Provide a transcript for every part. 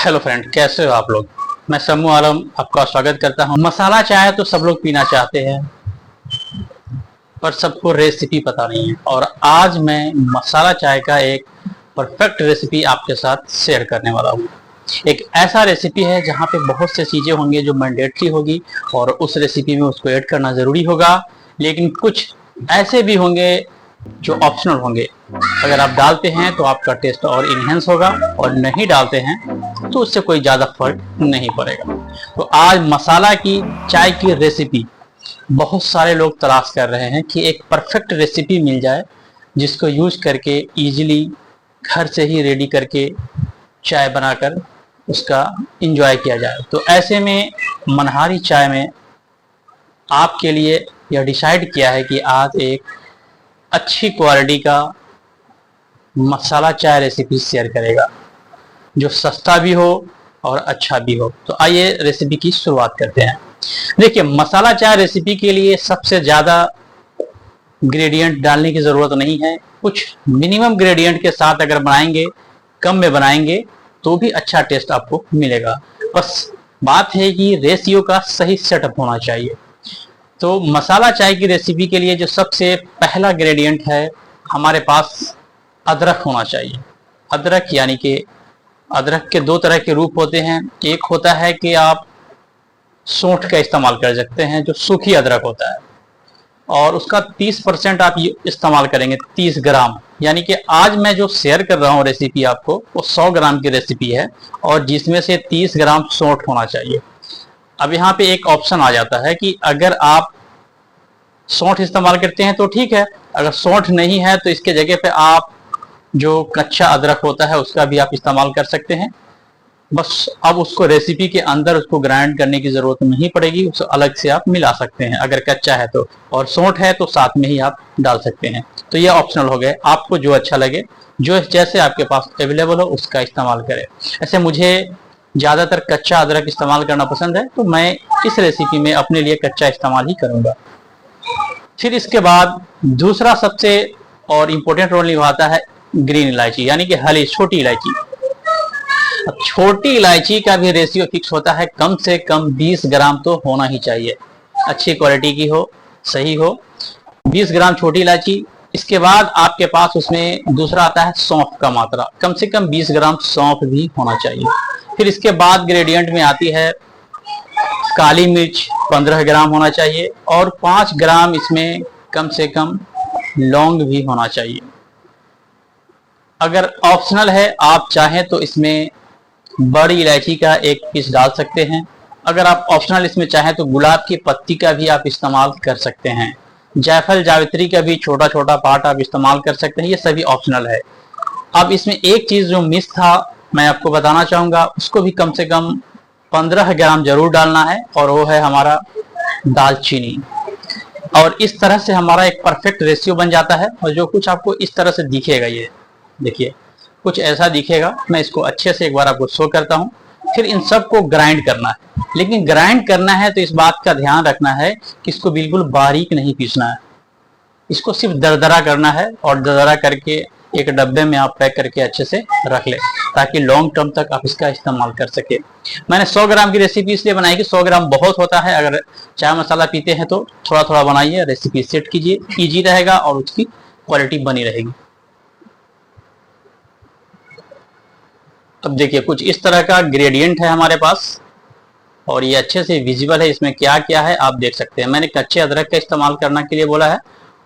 Hello friend, कैसे हो आप लोग। मैं सम्मू आलम आपका स्वागत करता हूं। मसाला चाय तो सब लोग पीना चाहते हैं, पर सबको रेसिपी पता नहीं है। और आज मैं मसाला चाय का एक परफेक्ट रेसिपी आपके साथ शेयर करने वाला हूं। एक ऐसा रेसिपी है जहां पे बहुत से चीजें होंगी जो मैंडेटरी होगी और उस रेसिपी में उसको ऐड करना जरूरी होगा, लेकिन कुछ ऐसे भी होंगे जो ऑप्शनल होंगे। अगर आप डालते हैं तो आपका टेस्ट और इनहेंस होगा, और नहीं डालते हैं तो उससे कोई ज़्यादा फर्क नहीं पड़ेगा। तो आज मसाला की चाय की रेसिपी बहुत सारे लोग तलाश कर रहे हैं कि एक परफेक्ट रेसिपी मिल जाए जिसको यूज करके इजीली घर से ही रेडी करके चाय बनाकर उसका इंजॉय किया जाए। तो ऐसे में मनहारी चाय में आपके लिए यह डिसाइड किया है कि आज एक अच्छी क्वालिटी का मसाला चाय रेसिपी शेयर करेगा जो सस्ता भी हो और अच्छा भी हो। तो आइए रेसिपी की शुरुआत करते हैं। देखिए, मसाला चाय रेसिपी के लिए सबसे ज़्यादा ग्रेडियंट डालने की ज़रूरत नहीं है। कुछ मिनिमम ग्रेडियंट के साथ अगर बनाएंगे, कम में बनाएंगे, तो भी अच्छा टेस्ट आपको मिलेगा। बस बात है कि रेशियो का सही सेटअप होना चाहिए। तो मसाला चाय की रेसिपी के लिए जो सबसे पहला ग्रेडियंट है, हमारे पास अदरक होना चाहिए। अदरक यानी कि अदरक के दो तरह के रूप होते हैं। एक होता है कि आप सौंठ का इस्तेमाल कर सकते हैं, जो सूखी अदरक होता है, और उसका 30% आप इस्तेमाल करेंगे, 30 ग्राम। यानी कि आज मैं जो शेयर कर रहा हूँ रेसिपी आपको, वो 100 ग्राम की रेसिपी है, और जिसमें से 30 ग्राम सौंठ होना चाहिए। अब यहाँ पे एक ऑप्शन आ जाता है कि अगर आप सौंठ इस्तेमाल करते हैं तो ठीक है, अगर सौंठ नहीं है तो इसके जगह पे आप जो कच्चा अदरक होता है उसका भी आप इस्तेमाल कर सकते हैं। बस अब उसको रेसिपी के अंदर उसको ग्राइंड करने की जरूरत नहीं पड़ेगी, उसको अलग से आप मिला सकते हैं अगर कच्चा है तो, और सौंठ है तो साथ में ही आप डाल सकते हैं। तो ये ऑप्शनल हो गए, आपको जो अच्छा लगे, जो जैसे आपके पास अवेलेबल हो उसका इस्तेमाल करें। ऐसे मुझे ज़्यादातर कच्चा अदरक इस्तेमाल करना पसंद है, तो मैं इस रेसिपी में अपने लिए कच्चा इस्तेमाल ही करूँगा। फिर इसके बाद दूसरा सबसे और इम्पोर्टेंट रोल निभाता है ग्रीन इलायची, यानी कि हरी छोटी इलायची। अब छोटी इलायची का भी रेशियो फिक्स होता है, कम से कम 20 ग्राम तो होना ही चाहिए, अच्छी क्वालिटी की हो, सही हो। 20 ग्राम छोटी इलायची। इसके बाद आपके पास उसमें दूसरा आता है सौंफ का मात्रा, कम से कम 20 ग्राम सौंफ भी होना चाहिए। फिर इसके बाद ग्रेडियंट में आती है काली मिर्च, 15 ग्राम होना चाहिए, और 5 ग्राम इसमें कम से कम लौंग भी होना चाहिए। अगर ऑप्शनल है, आप चाहें तो इसमें बड़ी इलायची का एक पीस डाल सकते हैं। अगर आप ऑप्शनल इसमें चाहें तो गुलाब की पत्ती का भी आप इस्तेमाल कर सकते हैं। जायफल जावित्री का भी छोटा छोटा पार्ट आप इस्तेमाल कर सकते हैं, ये सभी ऑप्शनल है। अब इसमें एक चीज जो मिस था, मैं आपको बताना चाहूंगा, उसको भी कम से कम 15 ग्राम जरूर डालना है, और वो है हमारा दालचीनी। और इस तरह से हमारा एक परफेक्ट रेशियो बन जाता है, और जो कुछ आपको इस तरह से दिखेगा, ये देखिए कुछ ऐसा दिखेगा। मैं इसको अच्छे से एक बार आपको शो करता हूँ। फिर इन सब को ग्राइंड करना है, लेकिन ग्राइंड करना है तो इस बात का ध्यान रखना है कि इसको बिल्कुल बारीक नहीं पीसना है, इसको सिर्फ दरदरा करना है, और दरदरा करके एक डब्बे में आप पैक करके अच्छे से रख ले, ताकि लॉन्ग टर्म तक आप इसका इस्तेमाल कर सके। मैंने 100 ग्राम की रेसिपी इसलिए बनाई कि 100 ग्राम बहुत होता है। अगर चाय मसाला पीते हैं तो थोड़ा थोड़ा बनाइए, रेसिपी सेट कीजिए, ईजी रहेगा और उसकी क्वालिटी बनी रहेगी। अब देखिए कुछ इस तरह का ग्रेडियंट है हमारे पास, और ये अच्छे से विजिबल है। इसमें क्या क्या है आप देख सकते हैं। मैंने कच्चे अदरक का इस्तेमाल करने के लिए बोला है,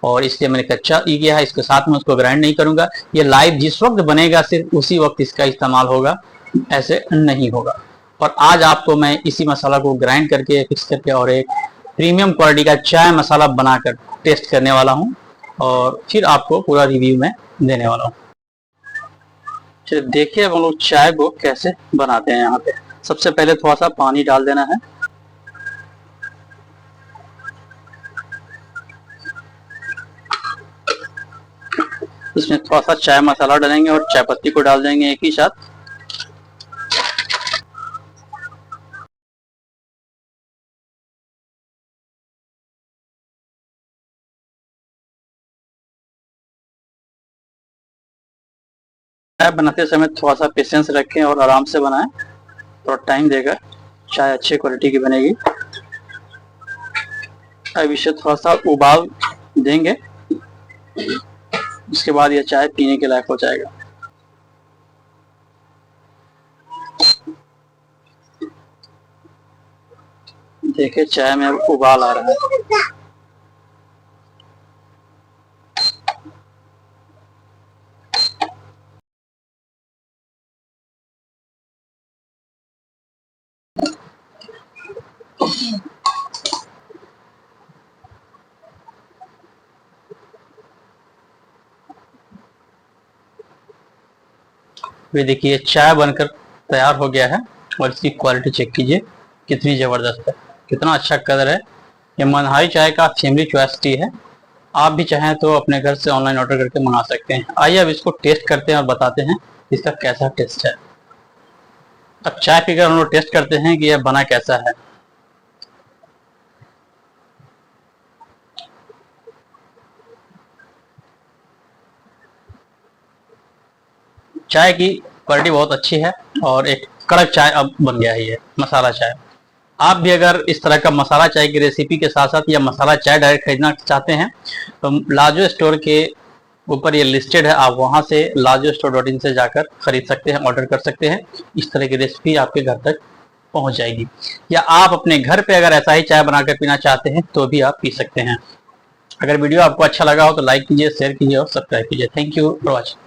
और इसलिए मैंने कच्चा ही किया है, इसके साथ में उसको ग्राइंड नहीं करूंगा। ये लाइव जिस वक्त बनेगा सिर्फ उसी वक्त इसका इस्तेमाल होगा, ऐसे नहीं होगा। और आज आपको मैं इसी मसाला को ग्राइंड करके फिक्स करके और एक प्रीमियम क्वालिटी का चाय मसाला बनाकर टेस्ट करने वाला हूँ, और फिर आपको पूरा रिव्यू में देने वाला हूँ। चलिए देखिए अब हम लोग चाय को कैसे बनाते हैं। यहाँ पे सबसे पहले थोड़ा सा पानी डाल देना है। इसमें थोड़ा सा चाय मसाला डालेंगे और चाय पत्ती को डाल देंगे एक ही साथ। चाय बनाते समय थोड़ा सा पेशेंस रखें और आराम से बनाएं। थोड़ा टाइम देगा, चाय अच्छी क्वालिटी की बनेगी। अब इसे थोड़ा सा उबाल देंगे, इसके बाद यह चाय पीने के लायक हो जाएगा। देखिए चाय में अब उबाल आ रहा है। ये देखिए चाय बनकर तैयार हो गया है और इसकी क्वालिटी चेक कीजिए कितनी जबरदस्त है, कितना अच्छा कलर है। ये मनहाई चाय का फैमिली चॉइस टी है। आप भी चाहें तो अपने घर से ऑनलाइन ऑर्डर करके मंगा सकते हैं। आइए अब इसको टेस्ट करते हैं और बताते हैं इसका कैसा टेस्ट है। अब चाय पीकर हम लोग टेस्ट करते हैं कि यह बना कैसा है। चाय की क्वालिटी बहुत अच्छी है और एक कड़क चाय अब बन गया है ये मसाला चाय। आप भी अगर इस तरह का मसाला चाय की रेसिपी के साथ साथ या मसाला चाय डायरेक्ट खरीदना चाहते हैं तो लाजो स्टोर के ऊपर ये लिस्टेड है, आप वहां से lajostore.in से जाकर खरीद सकते हैं, ऑर्डर कर सकते हैं। इस तरह की रेसिपी आपके घर तक पहुंच जाएगी। या आप अपने घर पे अगर ऐसा ही चाय बनाकर पीना चाहते हैं तो भी आप पी सकते हैं। अगर वीडियो आपको अच्छा लगा हो तो लाइक कीजिए, शेयर कीजिए और सब्सक्राइब कीजिए। Thank you for watching.